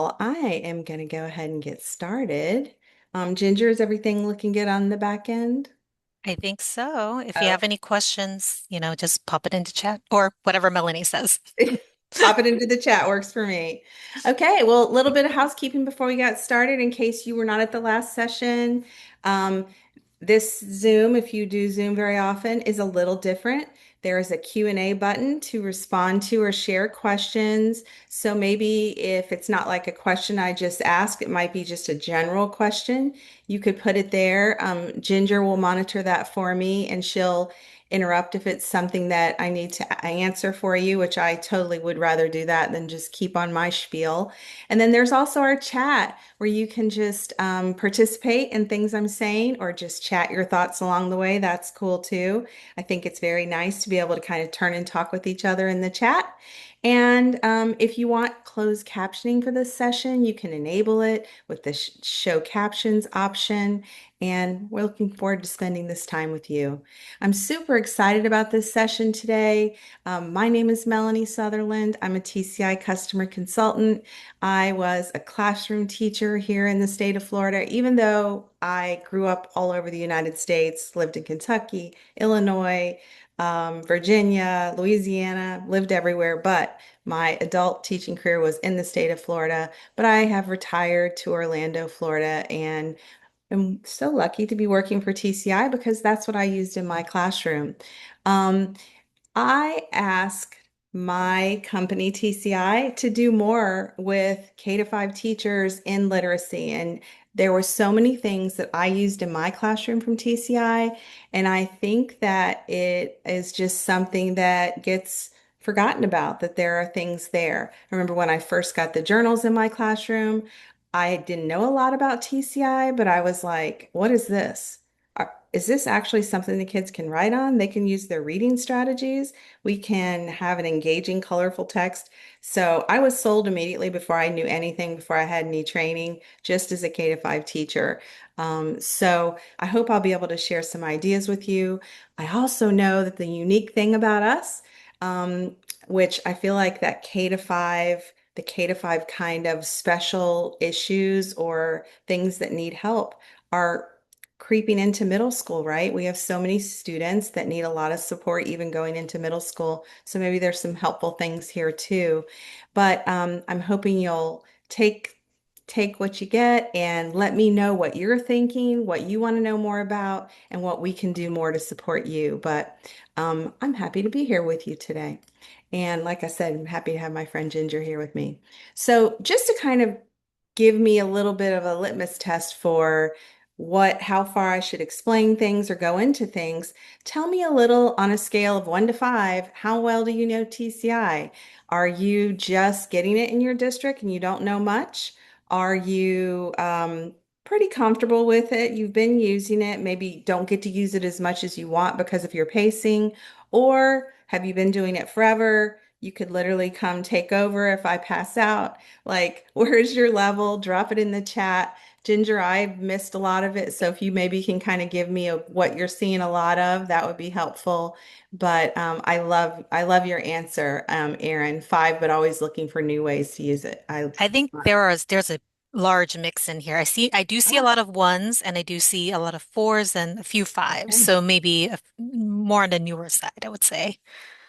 Well, I am going to go ahead and get started. Ginger, is everything looking good on the back end? I think so. If you Oh, have any questions, just pop it into chat or whatever Melanie says. pop it into the chat works for me. Okay, well, a little bit of housekeeping before we got started in case you were not at the last session. Um, This Zoom, if you do Zoom very often, is a little different. There is a Q&A button to respond to or share questions. So maybe if it's not like a question I just asked, it might be just a general question. You could put it there. Ginger will monitor that for me and she'll interrupt if it's something that I need to answer for you, which I totally would rather do that than just keep on my spiel. And then there's also our chat where you can just participate in things I'm saying or just chat your thoughts along the way. That's cool too. I think it's very nice to be able to kind of turn and talk with each other in the chat. And if you want closed captioning for this session, you can enable it with the show captions option. And we're looking forward to spending this time with you. I'm super excited about this session today. My name is Melanie Sutherland. I'm a TCI customer consultant. I was a classroom teacher here in the state of Florida, even though I grew up all over the United States, lived in Kentucky, Illinois, Virginia, Louisiana, lived everywhere, but my adult teaching career was in the state of Florida. But I have retired to Orlando, Florida, and I'm so lucky to be working for TCI because that's what I used in my classroom. Um, I asked my company TCI to do more with K to 5 teachers in literacy. And there were so many things that I used in my classroom from TCI. And I think that it is just something that gets forgotten about, that there are things there. I remember when I first got the journals in my classroom, I didn't know a lot about TCI, but I was like, what is this? Is this actually something the kids can write on? They can use their reading strategies. We can have an engaging, colorful text. So I was sold immediately before I knew anything, before I had any training, just as a K to 5 teacher. So I hope I'll be able to share some ideas with you. I also know that the unique thing about us, um, which I feel like that K to 5, the K to 5 kind of special issues or things that need help are creeping into middle school, right? We have so many students that need a lot of support even going into middle school. So maybe there's some helpful things here too. But I'm hoping you'll take what you get and let me know what you're thinking, what you want to know more about, and what we can do more to support you. But I'm happy to be here with you today. And like I said, I'm happy to have my friend Ginger here with me. So just to kind of give me a little bit of a litmus test for how far I should explain things or go into things. Tell me a little on a scale of 1 to 5, how well do you know TCI? Are you just getting it in your district and you don't know much? Are you pretty comfortable with it? You've been using it, maybe don't get to use it as much as you want because of your pacing, or have you been doing it forever? You could literally come take over if I pass out. Like, where's your level? Drop it in the chat. Ginger, I've missed a lot of it. So if you maybe can kind of give me what you're seeing a lot of, that would be helpful. But I love your answer, Aaron. 5, but always looking for new ways to use it. I think there's a large mix in here. I do see a lot of ones and I do see a lot of fours and a few fives. Okay. So maybe more on the newer side, I would say.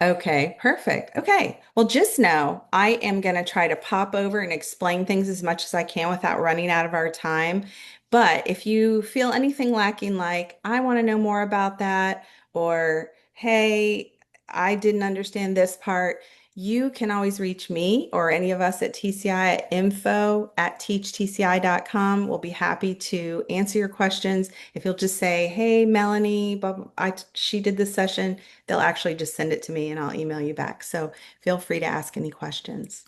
Okay, perfect. Okay. Well, just know I am going to try to pop over and explain things as much as I can without running out of our time. But if you feel anything lacking, like I want to know more about that, or hey, I didn't understand this part, you can always reach me or any of us at TCI at info@teachtci.com. We'll be happy to answer your questions. If you'll just say, hey, Melanie, she did this session, they'll actually just send it to me and I'll email you back. So feel free to ask any questions.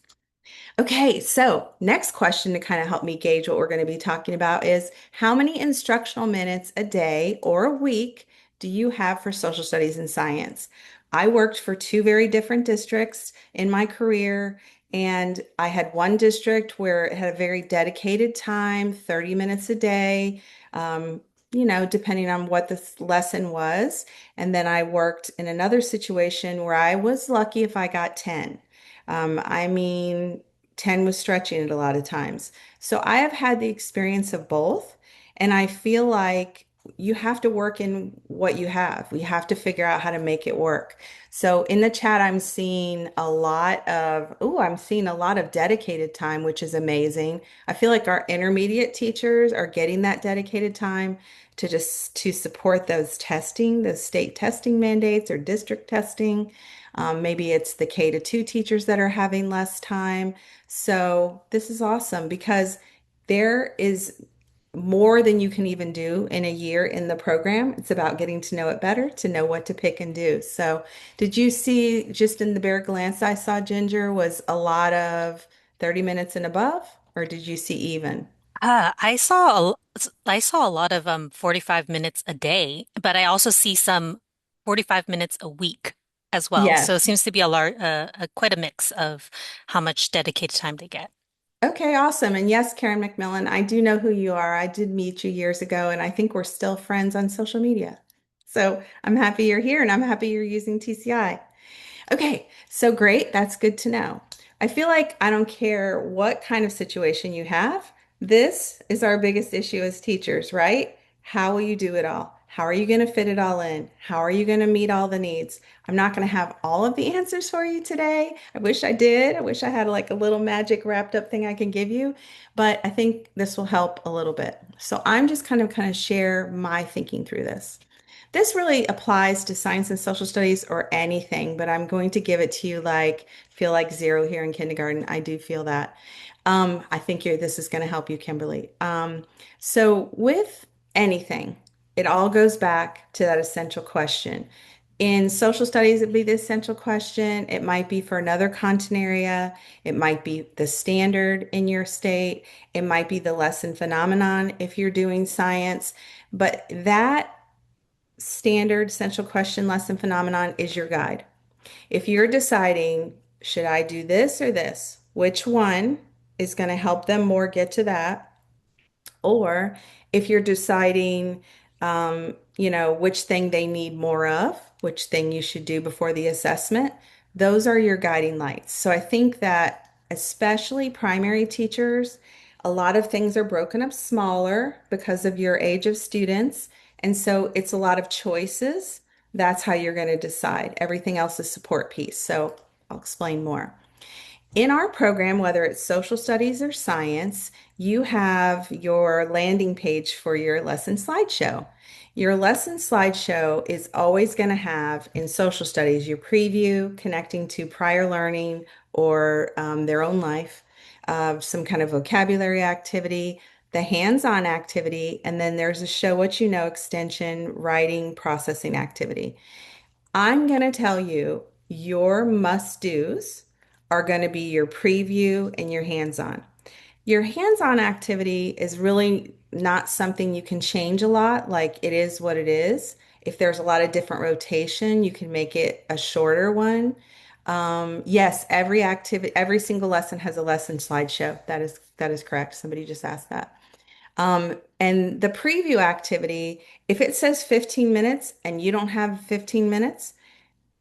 Okay, so next question to kind of help me gauge what we're going to be talking about is how many instructional minutes a day or a week do you have for social studies and science? I worked for two very different districts in my career, and I had one district where it had a very dedicated time, 30 minutes a day, um, depending on what this lesson was. And then I worked in another situation where I was lucky if I got 10. I mean, 10 was stretching it a lot of times. So I have had the experience of both, and I feel like you have to work in what you have. We have to figure out how to make it work. So in the chat, I'm seeing a lot of dedicated time, which is amazing. I feel like our intermediate teachers are getting that dedicated time to support those state testing mandates or district testing. Maybe it's the K to 2 teachers that are having less time. So this is awesome because there is more than you can even do in a year in the program. It's about getting to know it better, to know what to pick and do. So, did you see just in the bare glance I saw Ginger was a lot of 30 minutes and above, or did you see even? I saw a lot of 45 minutes a day, but I also see some 45 minutes a week as well. So it Yes. seems to be quite a mix of how much dedicated time they get. Okay, awesome. And yes, Karen McMillan, I do know who you are. I did meet you years ago, and I think we're still friends on social media. So I'm happy you're here and I'm happy you're using TCI. Okay, so great. That's good to know. I feel like I don't care what kind of situation you have. This is our biggest issue as teachers, right? How will you do it all? How are you going to fit it all in? How are you going to meet all the needs? I'm not going to have all of the answers for you today. I wish I did. I wish I had like a little magic wrapped up thing I can give you, but I think this will help a little bit. So I'm just kind of share my thinking through this. This really applies to science and social studies or anything, but I'm going to give it to you like feel like zero here in kindergarten. I do feel that. I think this is going to help you, Kimberly. So with anything, it all goes back to that essential question. In social studies, it'd be the essential question. It might be for another content area. It might be the standard in your state. It might be the lesson phenomenon if you're doing science. But that standard central question lesson phenomenon is your guide. If you're deciding, should I do this or this? Which one is going to help them more get to that? Or if you're deciding, which thing they need more of, which thing you should do before the assessment, those are your guiding lights. So I think that especially primary teachers, a lot of things are broken up smaller because of your age of students. And so it's a lot of choices. That's how you're going to decide. Everything else is support piece. So I'll explain more. In our program, whether it's social studies or science, you have your landing page for your lesson slideshow. Your lesson slideshow is always going to have in social studies your preview connecting to prior learning or their own life, some kind of vocabulary activity, the hands-on activity, and then there's a show what you know extension, writing, processing activity. I'm going to tell you your must-dos are going to be your preview and your hands-on. Your hands-on activity is really not something you can change a lot, like it is what it is. If there's a lot of different rotation, you can make it a shorter one. Yes, every single lesson has a lesson slideshow. That is correct. Somebody just asked that. And the preview activity, if it says 15 minutes and you don't have 15 minutes,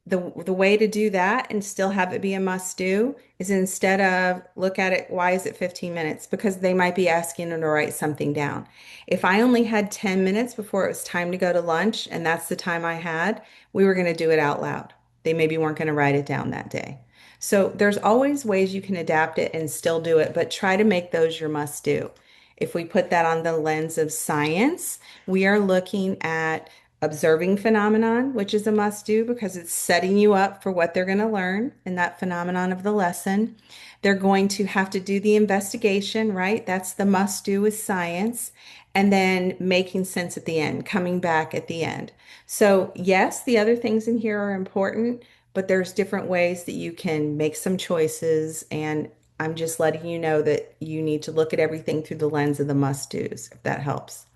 the way to do that and still have it be a must do is instead of look at it, why is it 15 minutes? Because they might be asking them to write something down. If I only had 10 minutes before it was time to go to lunch and that's the time I had, we were going to do it out loud. They maybe weren't going to write it down that day. So there's always ways you can adapt it and still do it, but try to make those your must do. If we put that on the lens of science, we are looking at observing phenomenon, which is a must do because it's setting you up for what they're going to learn in that phenomenon of the lesson. They're going to have to do the investigation, right? That's the must do with science. And then making sense at the end, coming back at the end. So, yes, the other things in here are important, but there's different ways that you can make some choices. And I'm just letting you know that you need to look at everything through the lens of the must do's, if that helps.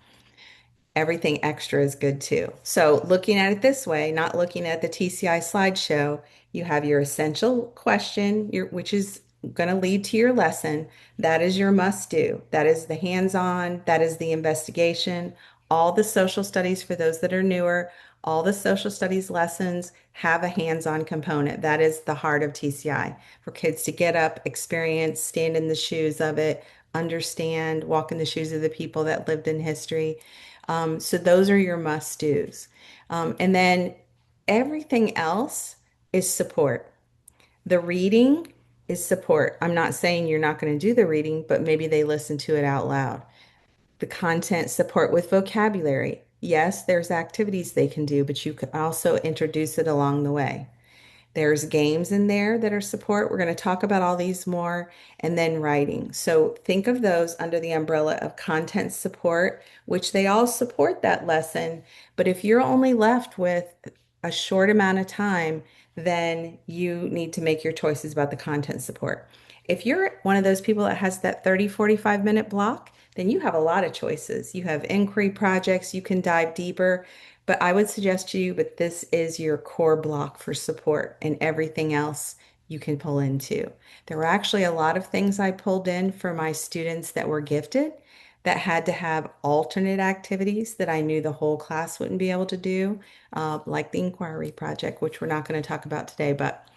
Everything extra is good too. So, looking at it this way, not looking at the TCI slideshow, you have your essential question, which is going to lead to your lesson. That is your must do. That is the hands on, that is the investigation, all the social studies for those that are newer, All the social studies lessons have a hands-on component. That is the heart of TCI for kids to get up, experience, stand in the shoes of it, understand, walk in the shoes of the people that lived in history. So those are your must-dos. And then everything else is support. The reading is support. I'm not saying you're not going to do the reading, but maybe they listen to it out loud. The content support with vocabulary. Yes, there's activities they can do, but you can also introduce it along the way. There's games in there that are support. We're going to talk about all these more, and then writing. So think of those under the umbrella of content support, which they all support that lesson. But if you're only left with a short amount of time, then you need to make your choices about the content support. If you're one of those people that has that 30, 45-minute block, then you have a lot of choices. You have inquiry projects, you can dive deeper. But I would suggest to you, but this is your core block for support, and everything else you can pull into. There were actually a lot of things I pulled in for my students that were gifted that had to have alternate activities that I knew the whole class wouldn't be able to do, like the inquiry project, which we're not going to talk about today. But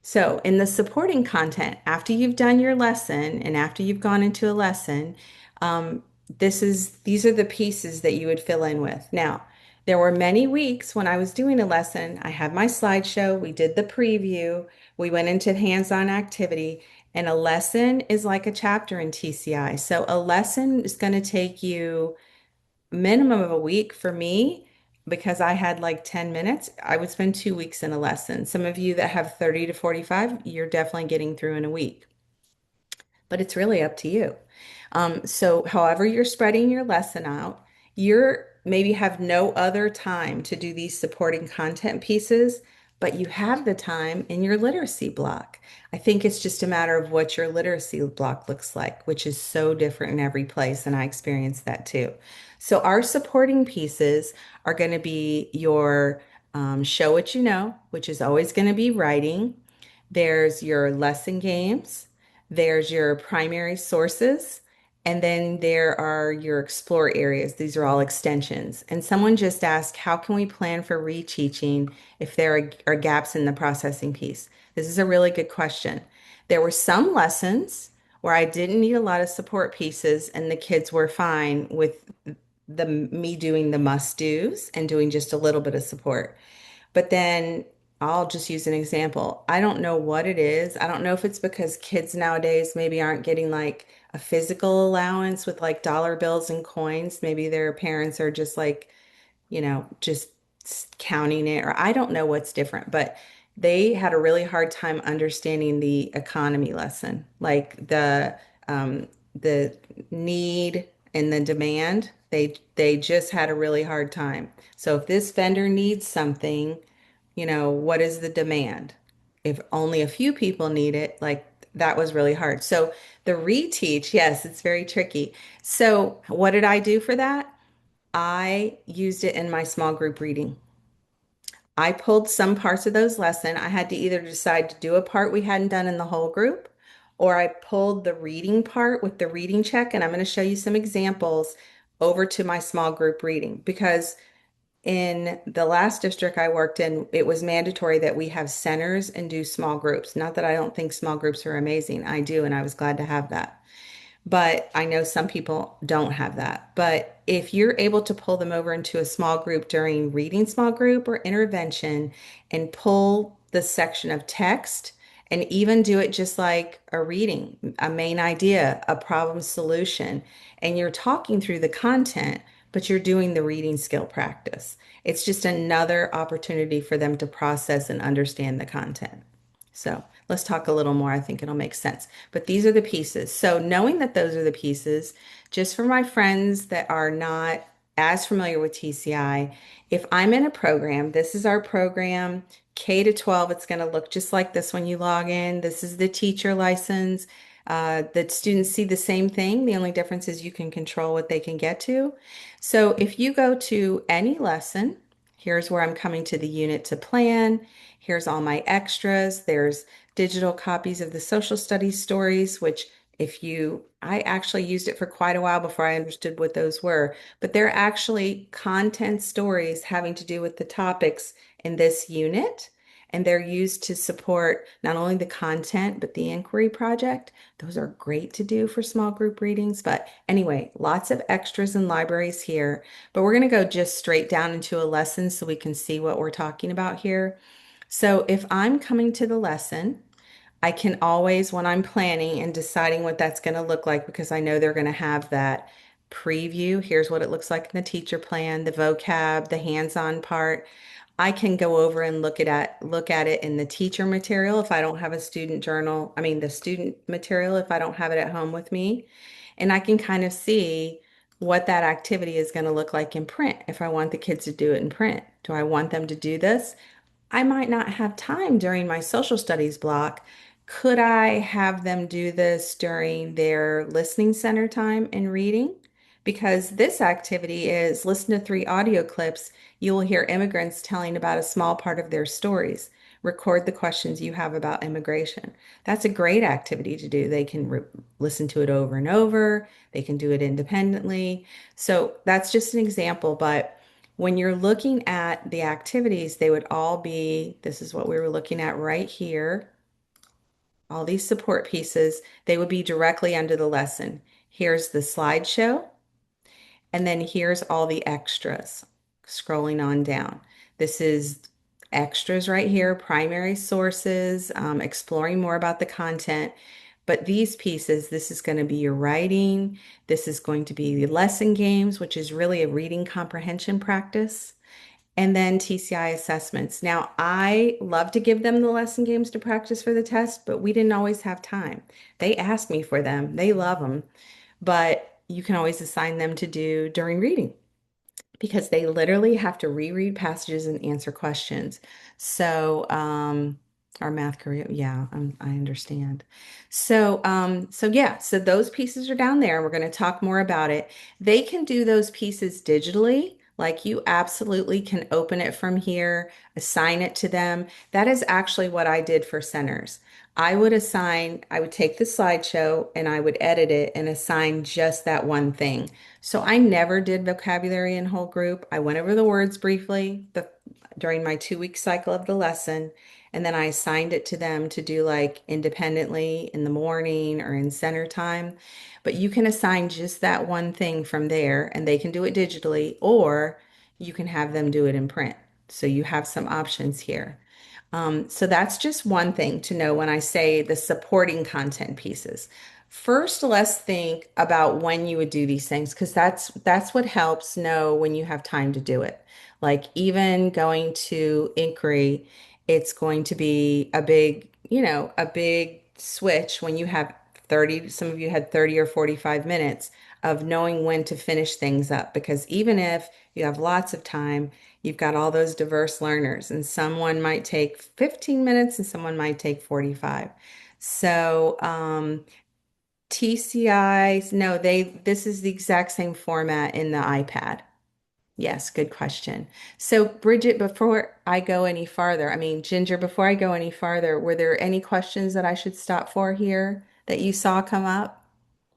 so, in the supporting content, after you've done your lesson and after you've gone into a lesson, um, these are the pieces that you would fill in with. Now, there were many weeks when I was doing a lesson, I had my slideshow, we did the preview, we went into hands-on activity, and a lesson is like a chapter in TCI. So, a lesson is going to take you minimum of a week for me because I had like 10 minutes. I would spend 2 weeks in a lesson. Some of you that have 30 to 45, you're definitely getting through in a week, but it's really up to you. So however you're spreading your lesson out, you're maybe have no other time to do these supporting content pieces, but you have the time in your literacy block. I think it's just a matter of what your literacy block looks like, which is so different in every place, and I experienced that too. So our supporting pieces are going to be your show what you know, which is always going to be writing. There's your lesson games. There's your primary sources, and then there are your explore areas. These are all extensions. And someone just asked, how can we plan for reteaching if there are gaps in the processing piece? This is a really good question. There were some lessons where I didn't need a lot of support pieces, and the kids were fine with the me doing the must do's and doing just a little bit of support. But then I'll just use an example. I don't know what it is. I don't know if it's because kids nowadays maybe aren't getting like a physical allowance with like dollar bills and coins. Maybe their parents are just like, just counting it, or I don't know what's different, but they had a really hard time understanding the economy lesson, like the need and the demand. They just had a really hard time. So if this vendor needs something, what is the demand? If only a few people need it, like that was really hard. So the reteach, yes, it's very tricky. So what did I do for that? I used it in my small group reading. I pulled some parts of those lesson. I had to either decide to do a part we hadn't done in the whole group, or I pulled the reading part with the reading check, and I'm going to show you some examples over to my small group reading because in the last district I worked in, it was mandatory that we have centers and do small groups. Not that I don't think small groups are amazing. I do, and I was glad to have that. But I know some people don't have that. But if you're able to pull them over into a small group during reading small group or intervention and pull the section of text and even do it just like a reading, a main idea, a problem solution, and you're talking through the content, but you're doing the reading skill practice. It's just another opportunity for them to process and understand the content. So let's talk a little more. I think it'll make sense. But these are the pieces. So knowing that those are the pieces, just for my friends that are not as familiar with TCI, if I'm in a program, this is our program, K to 12, it's going to look just like this when you log in. This is the teacher license. The students see the same thing. The only difference is you can control what they can get to. So if you go to any lesson, here's where I'm coming to the unit to plan. Here's all my extras. There's digital copies of the social studies stories, which if you I actually used it for quite a while before I understood what those were, but they're actually content stories having to do with the topics in this unit. And they're used to support not only the content, but the inquiry project. Those are great to do for small group readings. But anyway, lots of extras and libraries here. But we're going to go just straight down into a lesson so we can see what we're talking about here. So if I'm coming to the lesson, I can always, when I'm planning and deciding what that's going to look like, because I know they're going to have that preview. Here's what it looks like in the teacher plan, the vocab, the hands-on part. I can go over and look at it in the teacher material if I don't have a student journal, I mean the student material if I don't have it at home with me. And I can kind of see what that activity is going to look like in print if I want the kids to do it in print. Do I want them to do this? I might not have time during my social studies block. Could I have them do this during their listening center time and reading? Because this activity is listen to 3 audio clips. You will hear immigrants telling about a small part of their stories. Record the questions you have about immigration. That's a great activity to do. They can listen to it over and over. They can do it independently. So that's just an example, but when you're looking at the activities, they would all be, this is what we were looking at right here, all these support pieces, they would be directly under the lesson. Here's the slideshow, and then here's all the extras, scrolling on down. This is extras right here, primary sources, exploring more about the content. But these pieces, this is going to be your writing. This is going to be the lesson games, which is really a reading comprehension practice. And then TCI assessments. Now, I love to give them the lesson games to practice for the test, but we didn't always have time. They ask me for them, they love them, but you can always assign them to do during reading because they literally have to reread passages and answer questions. So, our math career, yeah, I understand. So yeah, so those pieces are down there. We're going to talk more about it. They can do those pieces digitally. Like you absolutely can open it from here, assign it to them. That is actually what I did for centers. I would take the slideshow and I would edit it and assign just that one thing. So I never did vocabulary in whole group. I went over the words briefly during my 2 week cycle of the lesson, and then I assigned it to them to do like independently in the morning or in center time. But you can assign just that one thing from there, and they can do it digitally, or you can have them do it in print. So you have some options here. So that's just one thing to know when I say the supporting content pieces. First, let's think about when you would do these things because that's what helps know when you have time to do it. Like even going to inquiry, it's going to be a big, a big switch when you have 30, some of you had 30 or 45 minutes of knowing when to finish things up because even if you have lots of time, you've got all those diverse learners, and someone might take 15 minutes and someone might take 45. So, TCI, no, this is the exact same format in the iPad. Yes, good question. So, Bridget, before I go any farther, I mean, Ginger, before I go any farther, were there any questions that I should stop for here that you saw come up?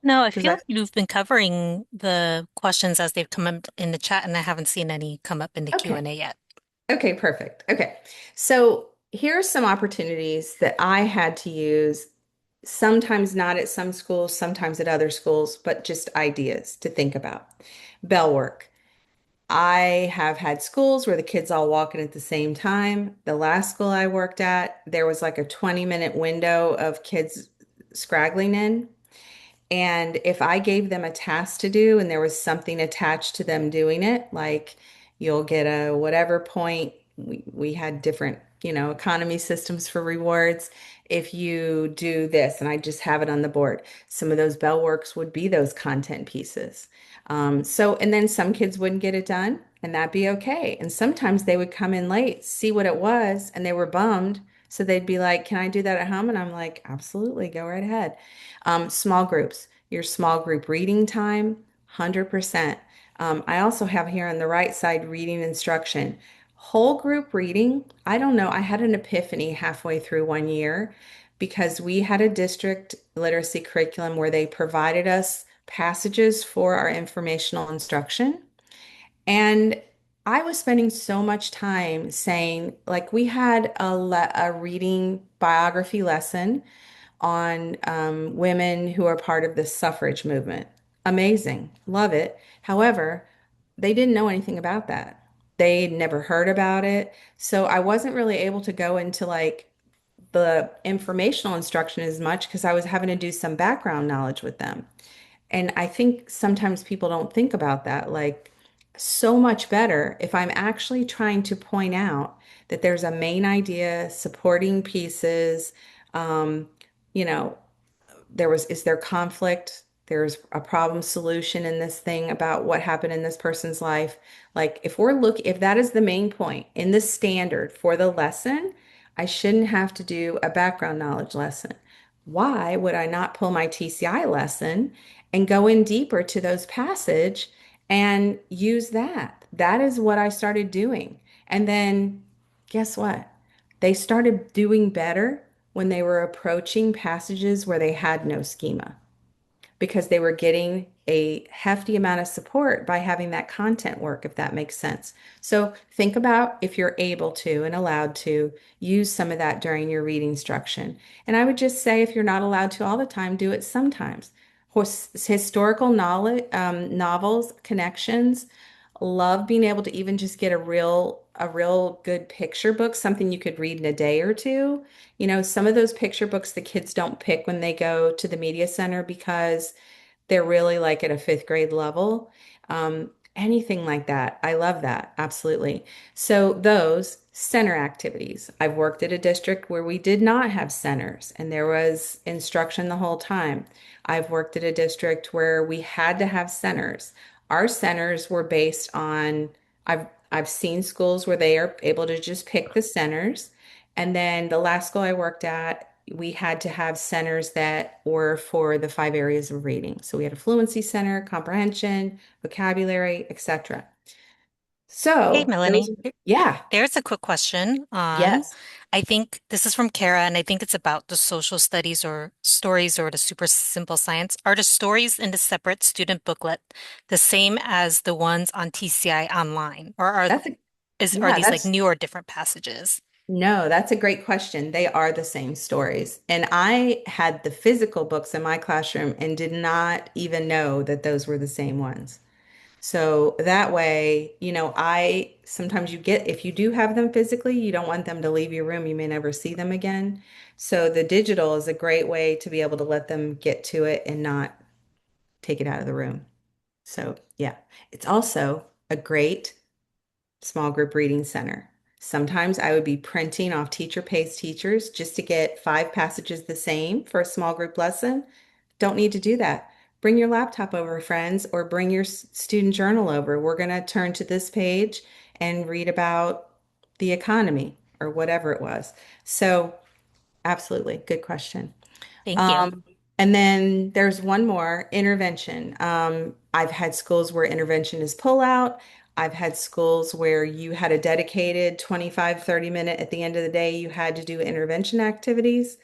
No, I Because feel like you've been covering the questions as they've come up in the chat, and I haven't seen any come up in the okay. Q&A yet. Okay, perfect. Okay. So here's some opportunities that I had to use, sometimes not at some schools, sometimes at other schools, but just ideas to think about. Bell work. I have had schools where the kids all walk in at the same time. The last school I worked at, there was like a 20-minute window of kids scraggling in. And if I gave them a task to do and there was something attached to them doing it, like you'll get a whatever point, we had different, economy systems for rewards. If you do this, and I just have it on the board, some of those bell works would be those content pieces. And then some kids wouldn't get it done, and that'd be okay. And sometimes they would come in late, see what it was, and they were bummed. So they'd be like, "Can I do that at home?" And I'm like, "Absolutely, go right ahead." Small groups, your small group reading time, 100%. I also have here on the right side reading instruction. Whole group reading, I don't know. I had an epiphany halfway through one year. because we had a district literacy curriculum where they provided us passages for our informational instruction. And I was spending so much time saying, like, we had a reading biography lesson on women who are part of the suffrage movement. Amazing. Love it. However, they didn't know anything about that. They'd never heard about it. So I wasn't really able to go into like the informational instruction as much because I was having to do some background knowledge with them. And I think sometimes people don't think about that. Like, so much better if I'm actually trying to point out that there's a main idea, supporting pieces, um, you know, is there conflict? There's a problem solution in this thing about what happened in this person's life. Like if that is the main point in the standard for the lesson, I shouldn't have to do a background knowledge lesson. Why would I not pull my TCI lesson and go in deeper to those passage and use that? That is what I started doing. And then guess what? They started doing better when they were approaching passages where they had no schema because they were getting a hefty amount of support by having that content work, if that makes sense. So think about if you're able to and allowed to use some of that during your reading instruction. And I would just say if you're not allowed to all the time, do it sometimes. Historical knowledge, novels, connections, love being able to even just get a real good picture book, something you could read in a day or two. You know, some of those picture books the kids don't pick when they go to the media center because they're really like at a fifth grade level. Anything like that. I love that. Absolutely. So those center activities. I've worked at a district where we did not have centers and there was instruction the whole time. I've worked at a district where we had to have centers. Our centers were based on, I've seen schools where they are able to just pick the centers. And then the last school I worked at, we had to have centers that were for the 5 areas of reading. So we had a fluency center, comprehension, vocabulary, etc. Hey, So those, Melanie. yeah, There's a quick question on, yes, I think this is from Kara, and I think it's about the social studies or stories or the super simple science. Are the stories in the separate student booklet the same as the ones on TCI online? Or that's a, are yeah, these like that's new or different passages? no, that's a great question. They are the same stories. And I had the physical books in my classroom and did not even know that those were the same ones. So that way, I sometimes you get, if you do have them physically, you don't want them to leave your room. You may never see them again. So the digital is a great way to be able to let them get to it and not take it out of the room. So yeah, it's also a great small group reading center. Sometimes I would be printing off teacher pays teachers just to get 5 passages the same for a small group lesson. Don't need to do that. Bring your laptop over, friends, or bring your student journal over. We're going to turn to this page and read about the economy or whatever it was. So, absolutely, good question. Thank you. Um, and then there's one more intervention. I've had schools where intervention is pull out. I've had schools where you had a dedicated 25, 30 minute at the end of the day, you had to do intervention activities.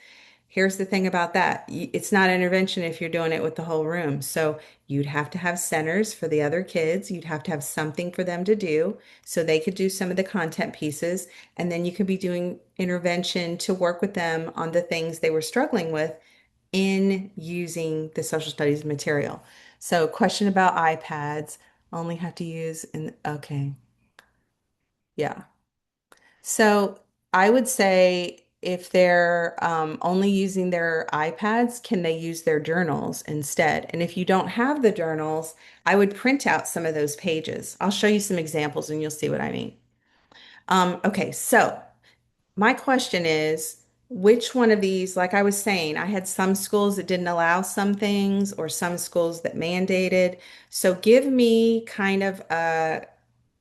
Here's the thing about that. It's not intervention if you're doing it with the whole room. So you'd have to have centers for the other kids. You'd have to have something for them to do so they could do some of the content pieces. And then you could be doing intervention to work with them on the things they were struggling with in using the social studies material. So, question about iPads only have to use in, okay, yeah. So, I would say if they're only using their iPads, can they use their journals instead? And if you don't have the journals, I would print out some of those pages. I'll show you some examples and you'll see what I mean. Okay, so my question is, which one of these, like I was saying, I had some schools that didn't allow some things or some schools that mandated. So give me kind of a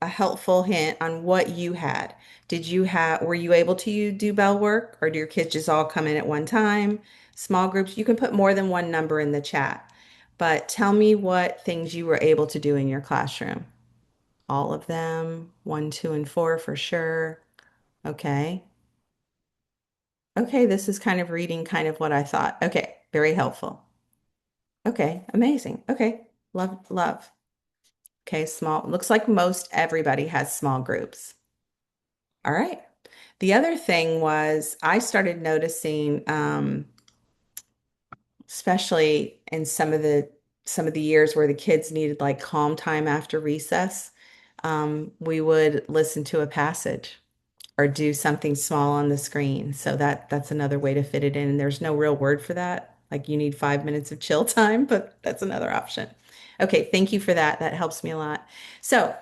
helpful hint on what you had. Were you able to do bell work or do your kids just all come in at one time? Small groups, you can put more than one number in the chat, but tell me what things you were able to do in your classroom. All of them, 1, 2, and 4 for sure. Okay. Okay, this is kind of reading kind of what I thought. Okay, very helpful. Okay, amazing. Okay, love, love. Okay, small. Looks like most everybody has small groups. All right. The other thing was I started noticing, especially in some of the years where the kids needed like calm time after recess, we would listen to a passage or do something small on the screen. So that's another way to fit it in. And there's no real word for that. Like you need 5 minutes of chill time, but that's another option. Okay, thank you for that. That helps me a lot. So,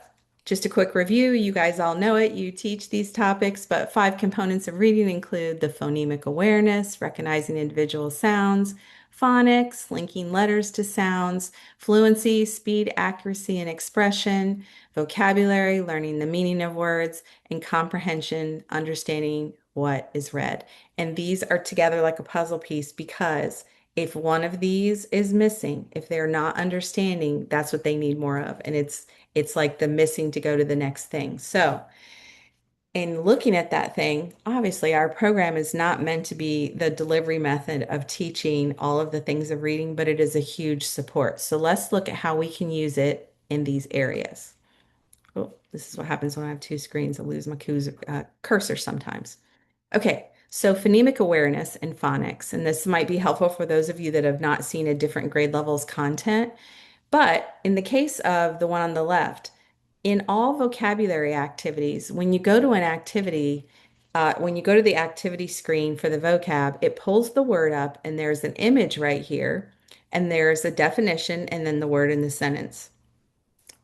just a quick review. You guys all know it. You teach these topics, but 5 components of reading include the phonemic awareness, recognizing individual sounds, phonics, linking letters to sounds, fluency, speed, accuracy, and expression, vocabulary, learning the meaning of words, and comprehension, understanding what is read. And these are together like a puzzle piece because if one of these is missing, if they're not understanding, that's what they need more of. And it's like the missing to go to the next thing. So, in looking at that thing, obviously our program is not meant to be the delivery method of teaching all of the things of reading, but it is a huge support. So let's look at how we can use it in these areas. Oh, this is what happens when I have two screens. I lose my cursor sometimes. Okay, so phonemic awareness and phonics, and this might be helpful for those of you that have not seen a different grade levels content. But in the case of the one on the left, in all vocabulary activities, when you go to an activity, when you go to the activity screen for the vocab, it pulls the word up and there's an image right here, and there's a definition and then the word in the sentence.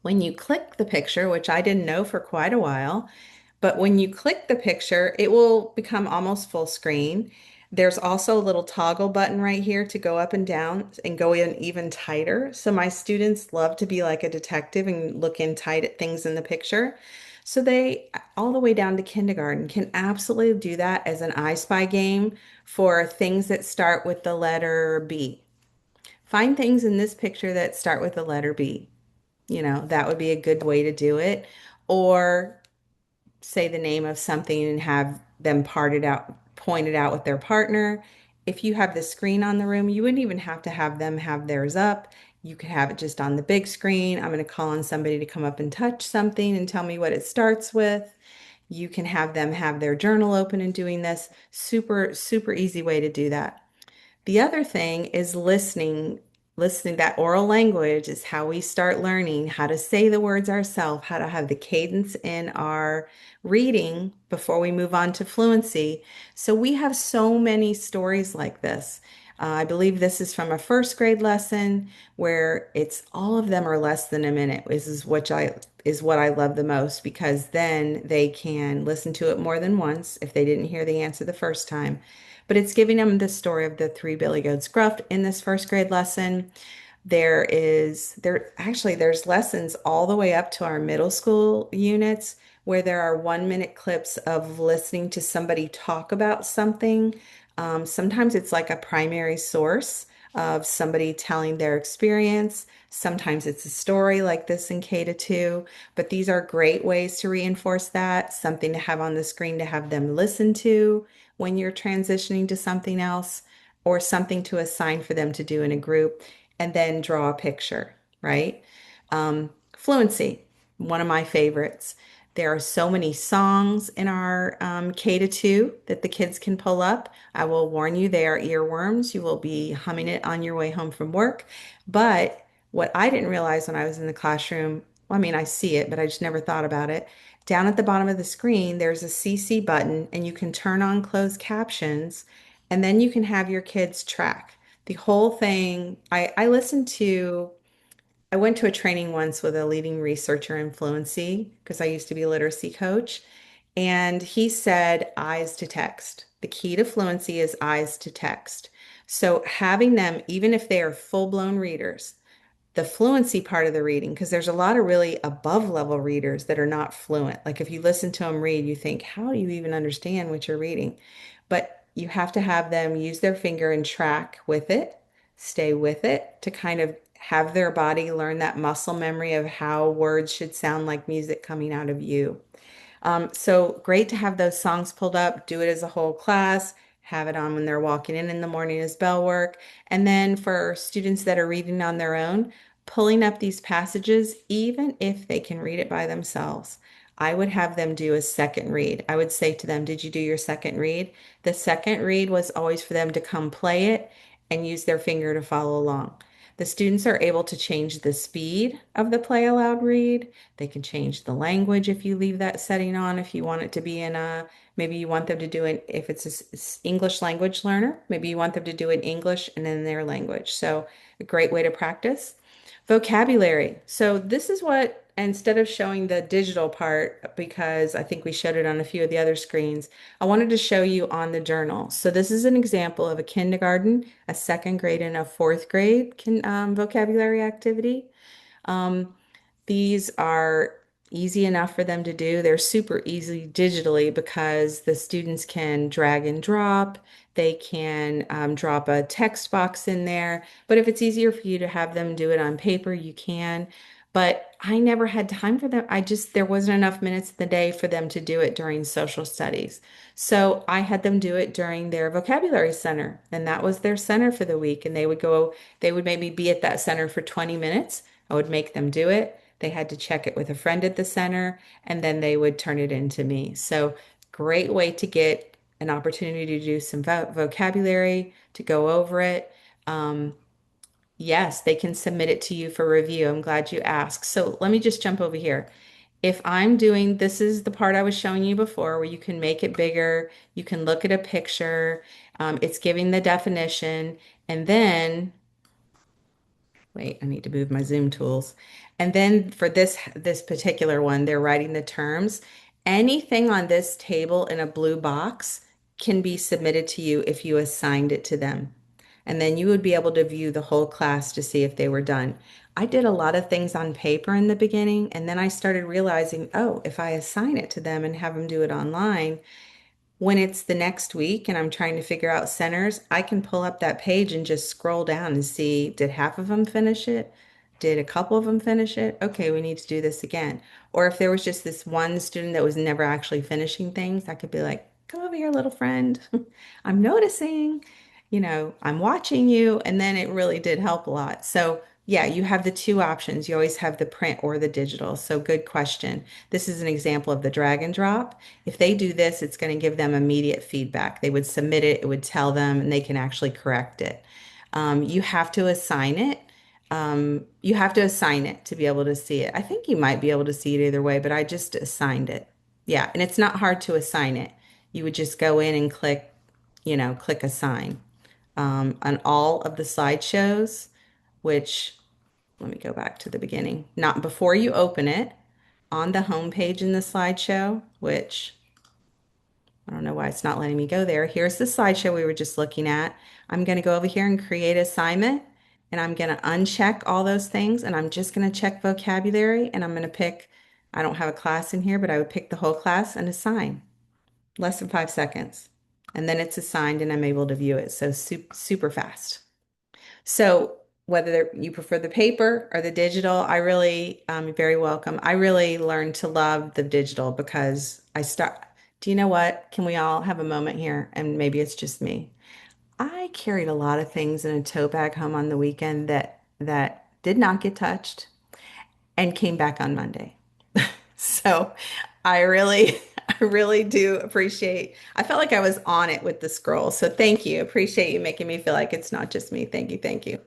When you click the picture, which I didn't know for quite a while, but when you click the picture, it will become almost full screen. There's also a little toggle button right here to go up and down and go in even tighter. So my students love to be like a detective and look in tight at things in the picture. So they, all the way down to kindergarten, can absolutely do that as an I Spy game for things that start with the letter B. Find things in this picture that start with the letter B. That would be a good way to do it. Or say the name of something and have them pointed out with their partner. If you have the screen on the room, you wouldn't even have to have them have theirs up. You could have it just on the big screen. I'm going to call on somebody to come up and touch something and tell me what it starts with. You can have them have their journal open and doing this. Super, super easy way to do that. The other thing is listening. Listening, that oral language is how we start learning how to say the words ourselves, how to have the cadence in our reading before we move on to fluency. So we have so many stories like this. I believe this is from a first grade lesson where it's all of them are less than a minute. This is what I love the most because then they can listen to it more than once if they didn't hear the answer the first time. But it's giving them the story of the three billy goats gruffed in this first grade lesson. There's lessons all the way up to our middle school units where there are 1 minute clips of listening to somebody talk about something. Sometimes it's like a primary source of somebody telling their experience. Sometimes it's a story like this in K to 2, but these are great ways to reinforce that, something to have on the screen to have them listen to when you're transitioning to something else, or something to assign for them to do in a group, and then draw a picture, right? Fluency, one of my favorites. There are so many songs in our K to 2 that the kids can pull up. I will warn you, they are earworms. You will be humming it on your way home from work. But what I didn't realize when I was in the classroom, well, I mean, I see it, but I just never thought about it. Down at the bottom of the screen, there's a CC button, and you can turn on closed captions, and then you can have your kids track the whole thing. I went to a training once with a leading researcher in fluency because I used to be a literacy coach. And he said eyes to text. The key to fluency is eyes to text. So having them, even if they are full-blown readers, the fluency part of the reading, because there's a lot of really above level readers that are not fluent. Like if you listen to them read, you think, how do you even understand what you're reading? But you have to have them use their finger and track with it, stay with it to kind of have their body learn that muscle memory of how words should sound like music coming out of you. So great to have those songs pulled up, do it as a whole class, have it on when they're walking in the morning as bell work. And then for students that are reading on their own, pulling up these passages, even if they can read it by themselves. I would have them do a second read. I would say to them, "Did you do your second read?" The second read was always for them to come play it and use their finger to follow along. The students are able to change the speed of the play aloud read. They can change the language if you leave that setting on, if you want it to be in a, maybe you want them to do it, if it's an English language learner, maybe you want them to do it in English and in their language. So a great way to practice. Vocabulary. So this is what, instead of showing the digital part, because I think we showed it on a few of the other screens, I wanted to show you on the journal. So this is an example of a kindergarten, a second grade, and a fourth grade vocabulary activity. Um, these are easy enough for them to do. They're super easy digitally because the students can drag and drop. They can drop a text box in there. But if it's easier for you to have them do it on paper, you can. But I never had time for them. There wasn't enough minutes in the day for them to do it during social studies. So I had them do it during their vocabulary center. And that was their center for the week. And they would maybe be at that center for 20 minutes. I would make them do it. They had to check it with a friend at the center, and then they would turn it into me. So, great way to get an opportunity to do some vocabulary, to go over it. Um, yes, they can submit it to you for review. I'm glad you asked. So, let me just jump over here. If I'm doing, this is the part I was showing you before where you can make it bigger, you can look at a picture, it's giving the definition, and then wait, I need to move my Zoom tools. And then for this particular one, they're writing the terms. Anything on this table in a blue box can be submitted to you if you assigned it to them. And then you would be able to view the whole class to see if they were done. I did a lot of things on paper in the beginning, and then I started realizing, oh, if I assign it to them and have them do it online, when it's the next week and I'm trying to figure out centers, I can pull up that page and just scroll down and see, did half of them finish it? Did a couple of them finish it? Okay, we need to do this again. Or if there was just this one student that was never actually finishing things, I could be like, come over here, little friend. I'm noticing, I'm watching you. And then it really did help a lot. So, yeah, you have the two options. You always have the print or the digital. So, good question. This is an example of the drag and drop. If they do this, it's going to give them immediate feedback. They would submit it, it would tell them, and they can actually correct it. You have to assign it. You have to assign it to be able to see it. I think you might be able to see it either way, but I just assigned it. Yeah, and it's not hard to assign it. You would just go in and click, click assign. On all of the slideshows, which let me go back to the beginning. Not before you open it, on the home page in the slideshow, which I don't know why it's not letting me go there. Here's the slideshow we were just looking at. I'm going to go over here and create assignment, and I'm going to uncheck all those things, and I'm just going to check vocabulary, and I'm going to pick, I don't have a class in here, but I would pick the whole class and assign. Less than 5 seconds. And then it's assigned and I'm able to view it. So super fast. So whether you prefer the paper or the digital, I really, very welcome. I really learned to love the digital because do you know what? Can we all have a moment here? And maybe it's just me. I carried a lot of things in a tote bag home on the weekend that did not get touched and came back on Monday. So I really, I really do appreciate. I felt like I was on it with the scroll. So thank you. Appreciate you making me feel like it's not just me. Thank you. Thank you.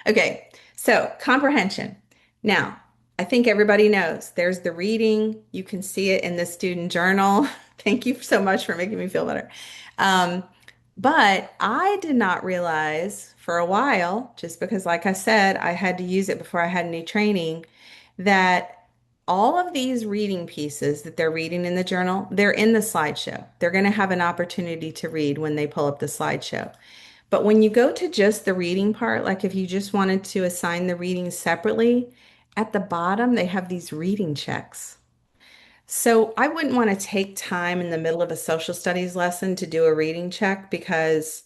Okay. So comprehension. Now, I think everybody knows there's the reading. You can see it in the student journal. Thank you so much for making me feel better. Um, but I did not realize for a while, just because, like I said, I had to use it before I had any training, that all of these reading pieces that they're reading in the journal, they're in the slideshow. They're going to have an opportunity to read when they pull up the slideshow. But when you go to just the reading part, like if you just wanted to assign the readings separately, at the bottom, they have these reading checks. So I wouldn't want to take time in the middle of a social studies lesson to do a reading check because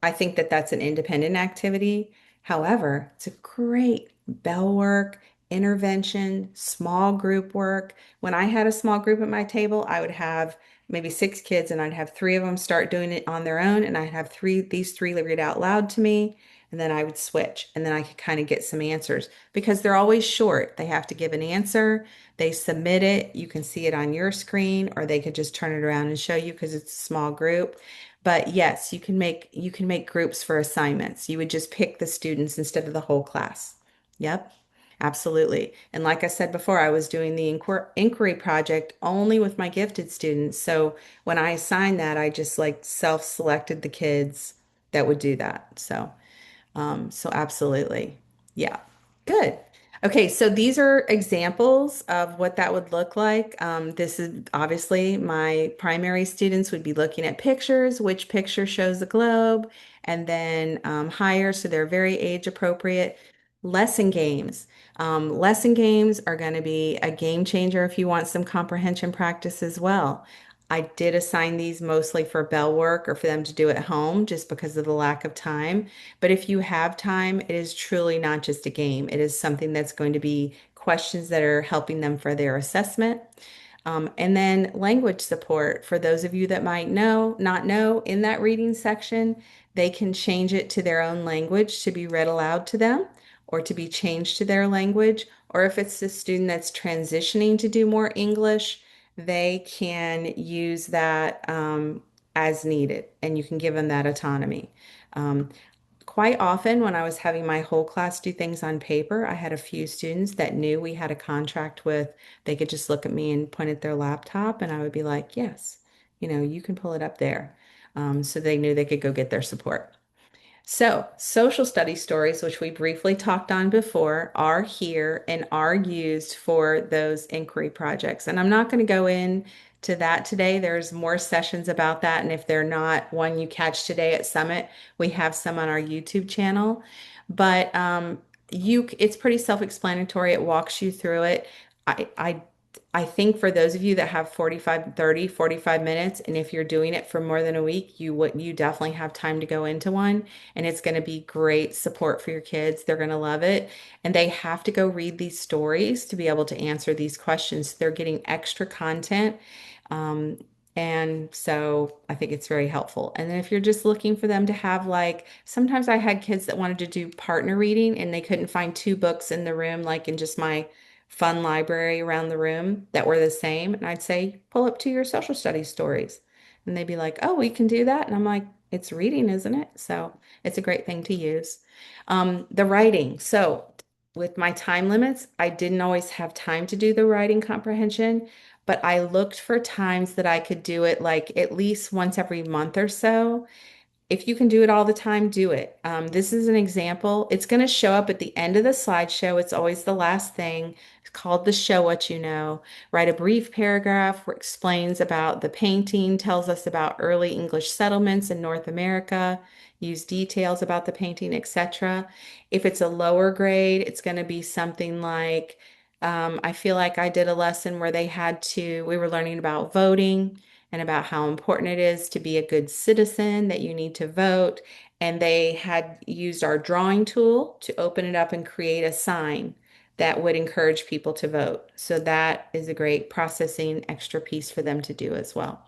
I think that that's an independent activity. However, it's a great bell work, intervention, small group work. When I had a small group at my table, I would have maybe six kids, and I'd have three of them start doing it on their own, and I'd have these three read out loud to me, and then I would switch, and then I could kind of get some answers because they're always short. They have to give an answer, they submit it, you can see it on your screen, or they could just turn it around and show you because it's a small group. But yes, you can make groups for assignments. You would just pick the students instead of the whole class. Yep. Absolutely. And like I said before, I was doing the inquiry project only with my gifted students. So when I assigned that, I just like self-selected the kids that would do that. So absolutely. Yeah. Good. Okay, so these are examples of what that would look like. This is obviously my primary students would be looking at pictures, which picture shows the globe, and then higher, so they're very age appropriate. Lesson games. Lesson games are going to be a game changer if you want some comprehension practice as well. I did assign these mostly for bell work or for them to do at home just because of the lack of time. But if you have time, it is truly not just a game. It is something that's going to be questions that are helping them for their assessment. And then language support for those of you that might not know, in that reading section, they can change it to their own language to be read aloud to them or to be changed to their language. Or if it's a student that's transitioning to do more English, they can use that as needed and you can give them that autonomy. Um, Quite often, when I was having my whole class do things on paper, I had a few students that knew we had a contract with, they could just look at me and point at their laptop, and I would be like, yes, you can pull it up there. So they knew they could go get their support. So, social studies stories, which we briefly talked on before, are here and are used for those inquiry projects. And I'm not going to go into that today. There's more sessions about that. And if they're not one you catch today at Summit, we have some on our YouTube channel. But it's pretty self-explanatory. It walks you through it. I, I I think for those of you that have 45 minutes, and if you're doing it for more than a week, you definitely have time to go into one, and it's going to be great support for your kids. They're going to love it, and they have to go read these stories to be able to answer these questions. They're getting extra content. Um, and so I think it's very helpful. And then if you're just looking for them to have like, sometimes I had kids that wanted to do partner reading and they couldn't find two books in the room, like in just my fun library around the room that were the same. And I'd say, pull up to your social studies stories. And they'd be like, oh, we can do that. And I'm like, it's reading, isn't it? So it's a great thing to use. The writing. So with my time limits, I didn't always have time to do the writing comprehension, but I looked for times that I could do it like at least once every month or so. If you can do it all the time, do it. This is an example. It's going to show up at the end of the slideshow. It's always the last thing. It's called the Show What You Know. Write a brief paragraph where it explains about the painting, tells us about early English settlements in North America, use details about the painting, etc. If it's a lower grade, it's going to be something like, I feel like I did a lesson where we were learning about voting and about how important it is to be a good citizen, that you need to vote. And they had used our drawing tool to open it up and create a sign that would encourage people to vote. So that is a great processing extra piece for them to do as well.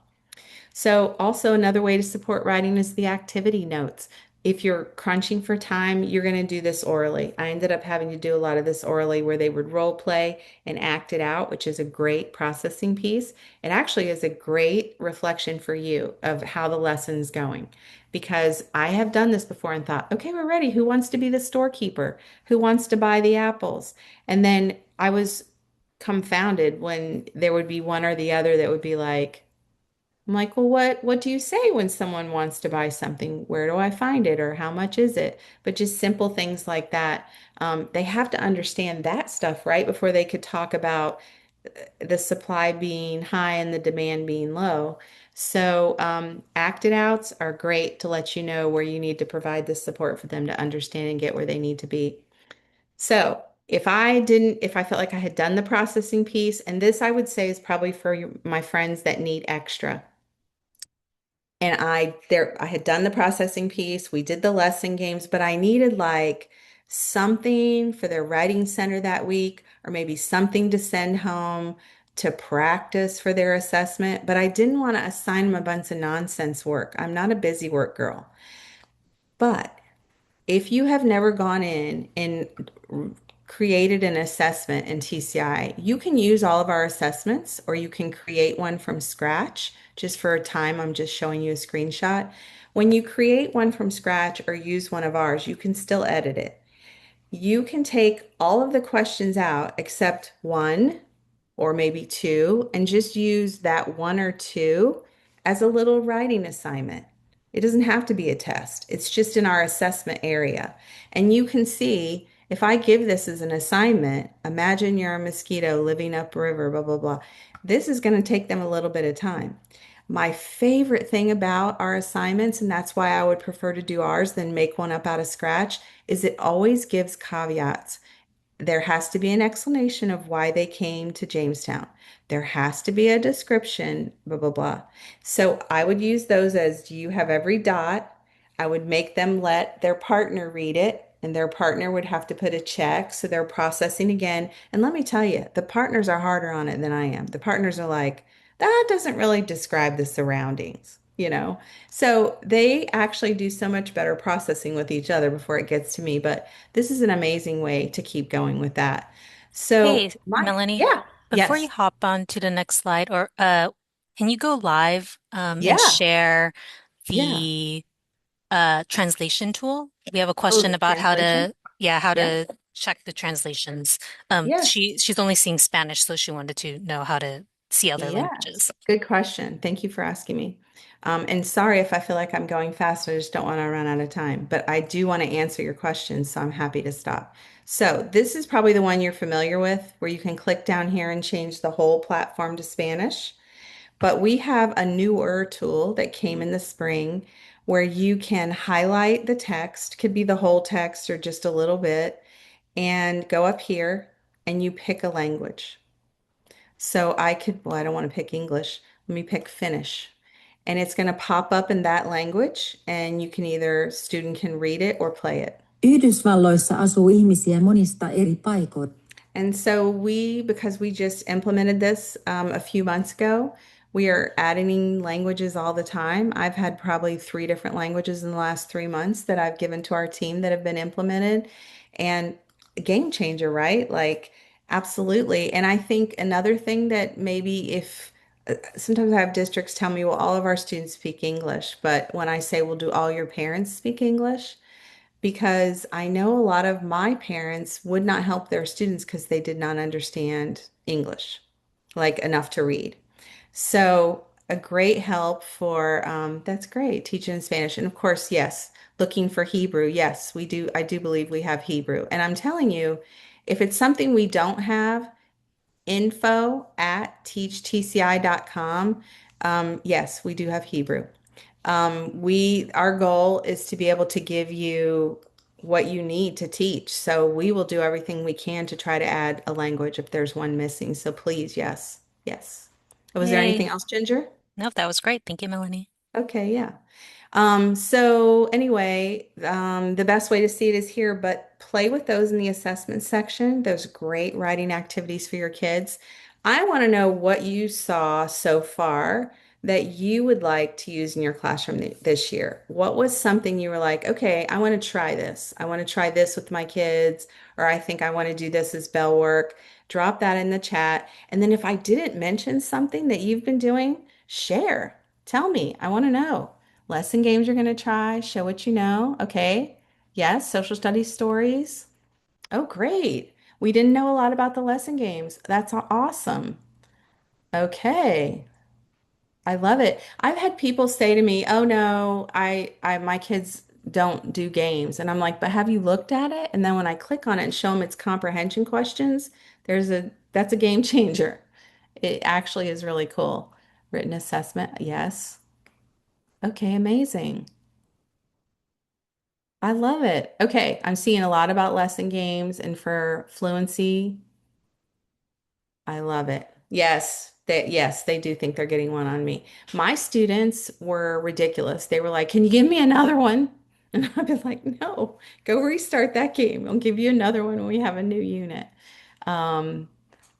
So, also another way to support writing is the activity notes. If you're crunching for time, you're going to do this orally. I ended up having to do a lot of this orally where they would role play and act it out, which is a great processing piece. It actually is a great reflection for you of how the lesson's going. Because I have done this before and thought, okay, we're ready. Who wants to be the storekeeper? Who wants to buy the apples? And then I was confounded when there would be one or the other that would be like, I'm like, well, what do you say when someone wants to buy something? Where do I find it or how much is it? But just simple things like that. They have to understand that stuff, right? Before they could talk about the supply being high and the demand being low. So, acted outs are great to let you know where you need to provide the support for them to understand and get where they need to be. So, if I felt like I had done the processing piece, and this I would say is probably for my friends that need extra. And I had done the processing piece, we did the lesson games, but I needed like something for their writing center that week, or maybe something to send home, to practice for their assessment, but I didn't want to assign them a bunch of nonsense work. I'm not a busy work girl. But if you have never gone in and created an assessment in TCI, you can use all of our assessments or you can create one from scratch. Just for a time, I'm just showing you a screenshot. When you create one from scratch or use one of ours, you can still edit it. You can take all of the questions out except one or maybe two and just use that one or two as a little writing assignment. It doesn't have to be a test. It's just in our assessment area. And you can see if I give this as an assignment, imagine you're a mosquito living upriver, blah, blah, blah. This is going to take them a little bit of time. My favorite thing about our assignments, and that's why I would prefer to do ours than make one up out of scratch, is it always gives caveats. There has to be an explanation of why they came to Jamestown. There has to be a description, blah, blah, blah. So I would use those as do you have every dot? I would make them let their partner read it, and their partner would have to put a check. So they're processing again. And let me tell you, the partners are harder on it than I am. The partners are like, that doesn't really describe the surroundings, you know? So they actually do so much better processing with each other before it gets to me. But this is an amazing way to keep going with that. Hey, So Melanie, yeah, before you yes, hop on to the next slide, or can you go live and yeah, share yeah. the translation tool? We have a Oh, question the about how translation. to, yeah, how Yeah, to check the translations. yes, She's only seeing Spanish, so she wanted to know how to see other yes. languages. Good question. Thank you for asking me. And sorry if I feel like I'm going fast. I just don't want to run out of time. But I do want to answer your questions, so I'm happy to stop. So this is probably the one you're familiar with, where you can click down here and change the whole platform to Spanish. But we have a newer tool that came in the spring where you can highlight the text, could be the whole text or just a little bit, and go up here and you pick a language. So I could, well, I don't want to pick English. Let me pick Finnish. And it's going to pop up in that language, and you can either, student can read it or play it. Yhdysvalloissa asuu ihmisiä monista eri paikoista. And so because we just implemented this a few months ago, we are adding languages all the time. I've had probably three different languages in the last 3 months that I've given to our team that have been implemented. And a game changer, right? Like, absolutely. And I think another thing that maybe if sometimes I have districts tell me, well, all of our students speak English. But when I say, well, do all your parents speak English? Because I know a lot of my parents would not help their students because they did not understand English, like enough to read. So a great help for that's great, teaching in Spanish. And of course, yes, looking for Hebrew. Yes, we do. I do believe we have Hebrew. And I'm telling you, if it's something we don't have, info@teachtci.com. Yes, we do have Hebrew. Our goal is to be able to give you what you need to teach. So we will do everything we can to try to add a language if there's one missing. So please, yes, yes. Was there Yay. anything else, Ginger? No, that was great. Thank you, Melanie. Okay, yeah. So anyway, the best way to see it is here, but play with those in the assessment section. Those great writing activities for your kids. I want to know what you saw so far that you would like to use in your classroom this year. What was something you were like, okay, I want to try this. I want to try this with my kids, or I think I want to do this as bell work. Drop that in the chat. And then if I didn't mention something that you've been doing, share. Tell me. I want to know. Lesson games you're going to try. Show what you know. Okay. Yes. Social studies stories. Oh, great. We didn't know a lot about the lesson games. That's awesome. Okay. I love it. I've had people say to me, "Oh no, my kids don't do games." And I'm like, "But have you looked at it?" And then when I click on it and show them its comprehension questions, that's a game changer. It actually is really cool. Written assessment. Yes. Okay, amazing. I love it. Okay, I'm seeing a lot about lesson games and for fluency. I love it. Yes, they do think they're getting one on me. My students were ridiculous. They were like, "Can you give me another one?" And I'd be like, "No, go restart that game. I'll give you another one when we have a new unit." Um,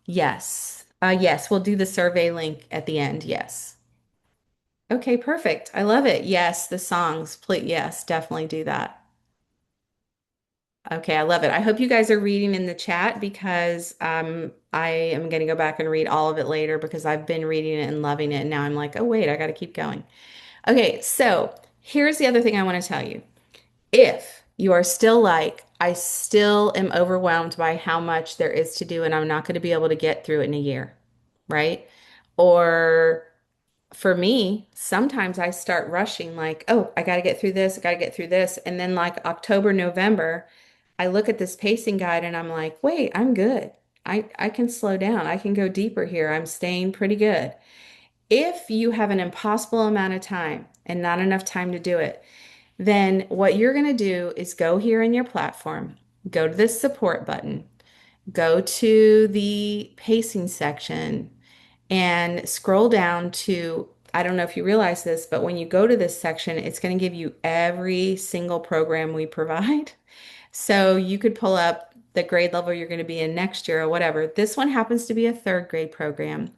yes. Yes, we'll do the survey link at the end. Yes. Okay, perfect. I love it. Yes, the songs. Please, yes, definitely do that. Okay, I love it. I hope you guys are reading in the chat because I am going to go back and read all of it later because I've been reading it and loving it. And now I'm like, oh, wait, I got to keep going. Okay, so here's the other thing I want to tell you. If you are still like, I still am overwhelmed by how much there is to do and I'm not going to be able to get through it in a year, right? Or for me, sometimes I start rushing, like, oh, I got to get through this, I got to get through this. And then, like October, November, I look at this pacing guide and I'm like, wait, I'm good. I can slow down. I can go deeper here. I'm staying pretty good. If you have an impossible amount of time and not enough time to do it, then what you're going to do is go here in your platform, go to this support button, go to the pacing section, and scroll down to, I don't know if you realize this, but when you go to this section, it's going to give you every single program we provide. So you could pull up the grade level you're going to be in next year or whatever. This one happens to be a third grade program.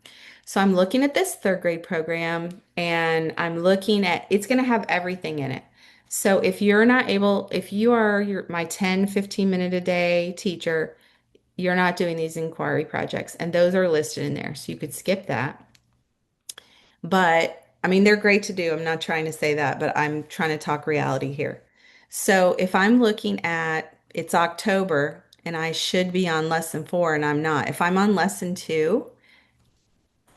So I'm looking at this third grade program and I'm looking at, it's going to have everything in it. So if you're not able, if you are my 10, 15-minute a day teacher, you're not doing these inquiry projects, and those are listed in there. So you could skip that. But I mean, they're great to do. I'm not trying to say that, but I'm trying to talk reality here. So if I'm looking at it's October and I should be on lesson 4 and I'm not, if I'm on lesson 2,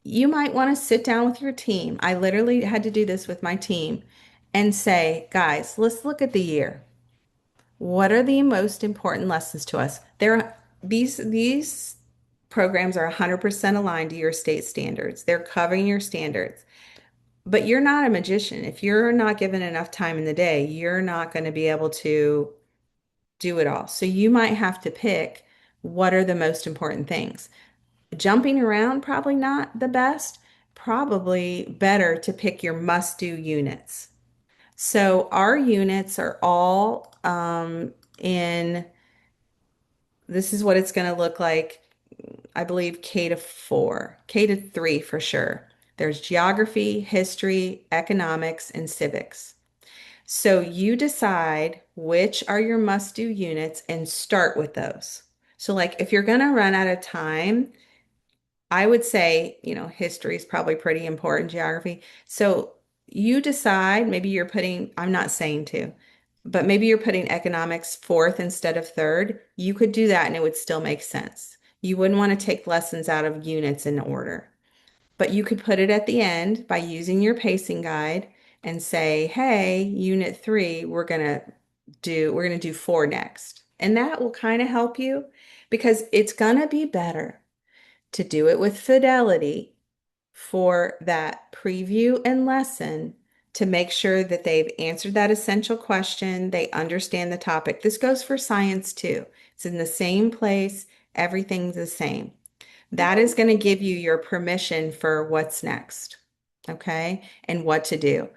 you might want to sit down with your team. I literally had to do this with my team and say, guys, let's look at the year. What are the most important lessons to us? These programs are 100% aligned to your state standards. They're covering your standards. But you're not a magician. If you're not given enough time in the day, you're not going to be able to do it all. So you might have to pick what are the most important things. Jumping around, probably not the best. Probably better to pick your must-do units. So our units are all in, this is what it's going to look like, I believe K to 4, K to 3 for sure. There's geography, history, economics, and civics. So you decide which are your must-do units and start with those. So like if you're going to run out of time, I would say, history is probably pretty important, geography. So you decide, maybe you're putting, I'm not saying to, but maybe you're putting economics fourth instead of third. You could do that and it would still make sense. You wouldn't want to take lessons out of units in order, but you could put it at the end by using your pacing guide and say, hey, unit 3, we're going to do 4 next. And that will kind of help you because it's going to be better to do it with fidelity for that preview and lesson to make sure that they've answered that essential question, they understand the topic. This goes for science too. It's in the same place, everything's the same. That is going to give you your permission for what's next, okay? And what to do.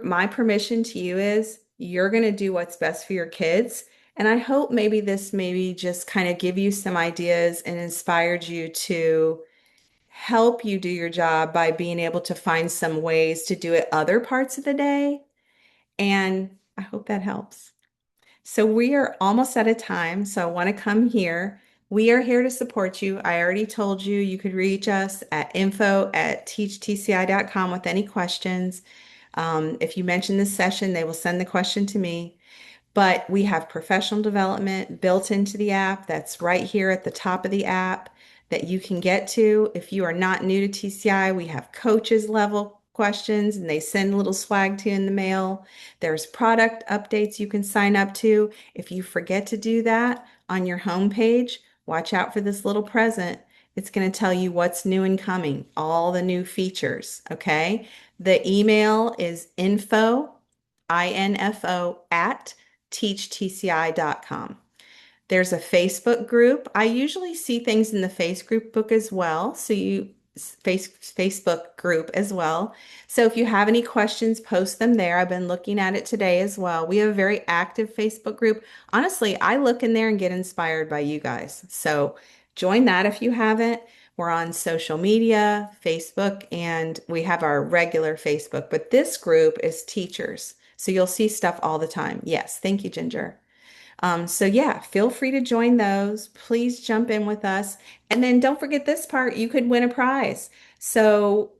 My permission to you is you're going to do what's best for your kids. And I hope maybe just kind of give you some ideas and inspired you to help you do your job by being able to find some ways to do it other parts of the day. And I hope that helps. So we are almost out of time. So I want to come here. We are here to support you. I already told you you could reach us at info@teachtci.com with any questions. If you mention this session, they will send the question to me. But we have professional development built into the app. That's right here at the top of the app that you can get to. If you are not new to TCI, we have coaches level questions and they send a little swag to you in the mail. There's product updates you can sign up to. If you forget to do that on your homepage, watch out for this little present. It's going to tell you what's new and coming, all the new features, okay? The email is info at teachtci.com. There's a Facebook group. I usually see things in the Facebook as well. Facebook group as well. So if you have any questions, post them there. I've been looking at it today as well. We have a very active Facebook group. Honestly, I look in there and get inspired by you guys. So join that if you haven't. We're on social media, Facebook, and we have our regular Facebook, but this group is teachers. So you'll see stuff all the time. Yes, thank you, Ginger. So yeah, feel free to join those. Please jump in with us. And then don't forget this part, you could win a prize. So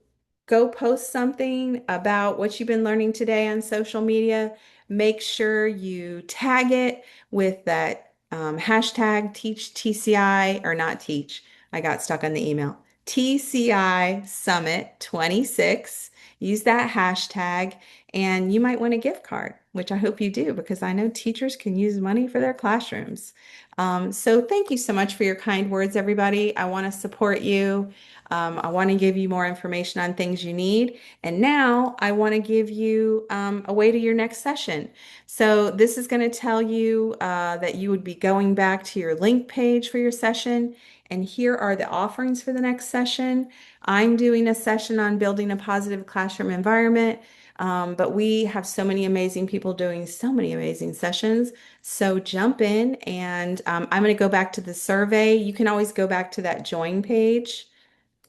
go post something about what you've been learning today on social media. Make sure you tag it with that hashtag teach TCI or not teach. I got stuck on the email. TCI Summit 26. Use that hashtag and you might win a gift card, which I hope you do because I know teachers can use money for their classrooms. So thank you so much for your kind words, everybody. I want to support you. I want to give you more information on things you need. And now I want to give you a way to your next session. So this is going to tell you that you would be going back to your link page for your session. And here are the offerings for the next session. I'm doing a session on building a positive classroom environment. But we have so many amazing people doing so many amazing sessions. So jump in and I'm going to go back to the survey. You can always go back to that join page.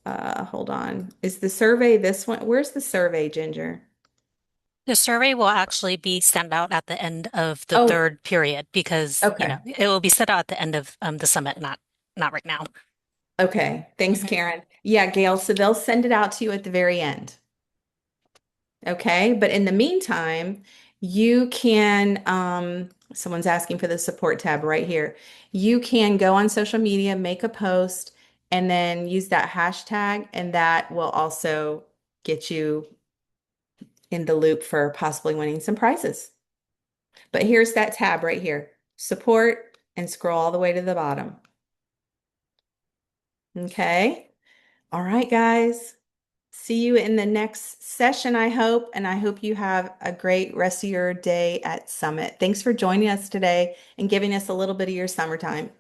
Hold on. Is the survey this one? Where's the survey, Ginger? The survey will actually be sent out at the end of the Oh, third period because, okay. it will be sent out at the end of the summit, not right now. Okay. Thanks, Mhm. Karen. Yeah, Gail. So they'll send it out to you at the very end. Okay. But in the meantime, you can, someone's asking for the support tab right here. You can go on social media, make a post, and then use that hashtag, and that will also get you in the loop for possibly winning some prizes. But here's that tab right here, support, and scroll all the way to the bottom. Okay. All right, guys. See you in the next session, I hope, and I hope you have a great rest of your day at Summit. Thanks for joining us today and giving us a little bit of your summertime.